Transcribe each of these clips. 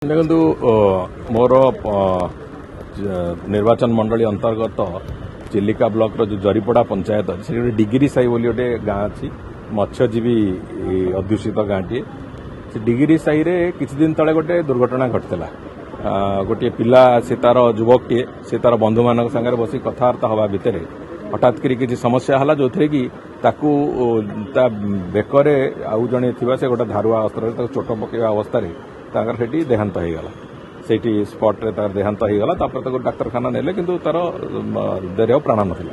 देखु मोर निर्वाचन मंडली अंतर्गत चिलिका ब्लॉक रो जो जरीपड़ा पंचायत अच्छे से डिगिरी साई बोली गोटे गाँ अच्छी मत्स्यजीवी अध्युषित गाँटी से डिगिरी साई रे किछि दिन तले गोटे दुर्घटना घटला। गोटे पिला से तार युवकटे से तार बंधु मान सागर बस कथबार्ता हवा भितर हठात करी किछि समस्या हला जो थे कि ताकू ता बेकरे आउ जणे थिबा से गोटे धारुआ अस्त्र चोट पकेवा अवस्था ताकर सेठी देहांत हो गला से स्पट रे तार देहांत हो गला तापर डाक्तरखाना नेले किंतु तार देह प्राण नथिला।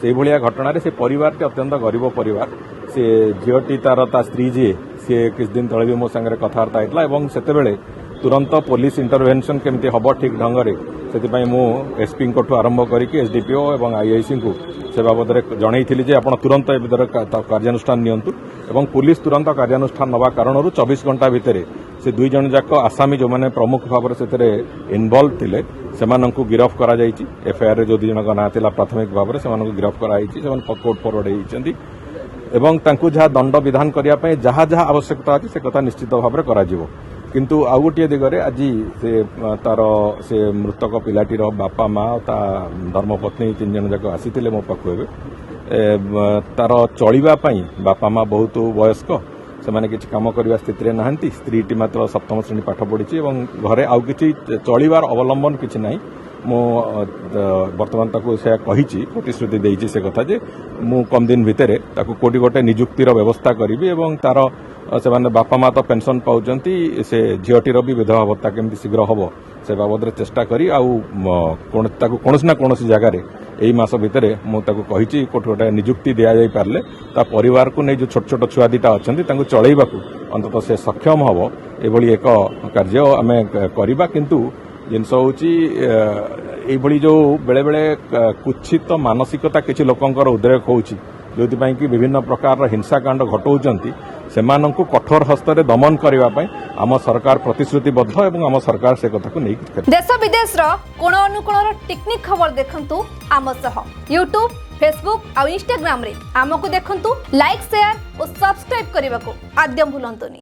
से भलिया घटना रे से परिवार टे अत्यंत गरीब परिवार से झीटी तार ता स्त्री जी सी किछ दिन तले भी मो संगे कथबार्ता होइतला एवं सेतेबेले तुरंत पुलिस इंटरवेंशन केमती हब ठीक ढंग रे से मु एसपी को आरंभ करके एसडीपीओ और आईआईसी को से बाबद जनईली जे आपण तुरंत कार्यानुष्ठान नियंतु एवं पुलिस तुरंत कार्यानुष्ठान नवा कारण 24 घंटा भितर से दुई जन जाक आसामी जो मैंने प्रमुख भाव से इनवल्व थिले सेमानंकु गिरफ्त करा जायछि। एफआईआर जो दुई जन ना थिला प्राथमिक भाव से गिरफ्त कराई कोर्ट फरवर्ड होइछन्ति एवं तांकु जहाँ दंड विधान करिया पय जहाँ जहाँ आवश्यकता अछि से कथा निश्चित भाव में करा जिवो। किंतु आउ गोटे दिगरे आज से तार से मृतक पिलाटीर बापा माँ ता धर्मपत्नी 3 जन जाक आसीथिले मो पाखु तार चलिबा पई बापा माँ बहुत वयस्क से माने किछि काम करबा स्थिति रे नाहंती स्त्रीटी मात्र सप्तम श्रेणी पाठ पढ़ी एवं घरे आउ किछि चलिबार अवलंबन किछि नाही। मो वर्तमान ताकू से कहिछि प्रतिश्रुति देइछि से कथा जे मु कम दिन भितर ताकू कोटी गोटे नियुक्तिर व्यवस्था करिवि एवं तार से माने बापा माँ तो पेंशन पाउचंती से झीटीर भी विधवा भत्ता केमती शीघ्र हम से बाबद चेष्टा करी कौन ना कौन जगार यही मास भितर मुझे कही गोटे नियुक्ति दि जाई पारले ता परिवार को नहीं जो छोट छोट छुआ दीटा अच्छा चलैबा अंतत से सक्षम हम एभली एक कार्य आम करवा। किंतु जिनस होची जो बेले बेले कुछित मानसिकता किसी लोकंकर उद्रेक होउची जोथिपाई कि विभिन्न प्रकार हिंसाकांड घटाउचंती सेमानंकु कठोर हस्ତରେ दमन करिवा पई आम सरकार प्रतिश्रुतिबद्ध एवं आम सरकार से कथा को नहीं देश विदेश रो कोण अनुकोण टेक्निक खबर देखंतु आम सह यूट्यूब फेसबुक और इंस्टाग्राम रे आमको देखंतु लाइक शेयर और सब्सक्राइब करने को आद्यम भूलंतुनी।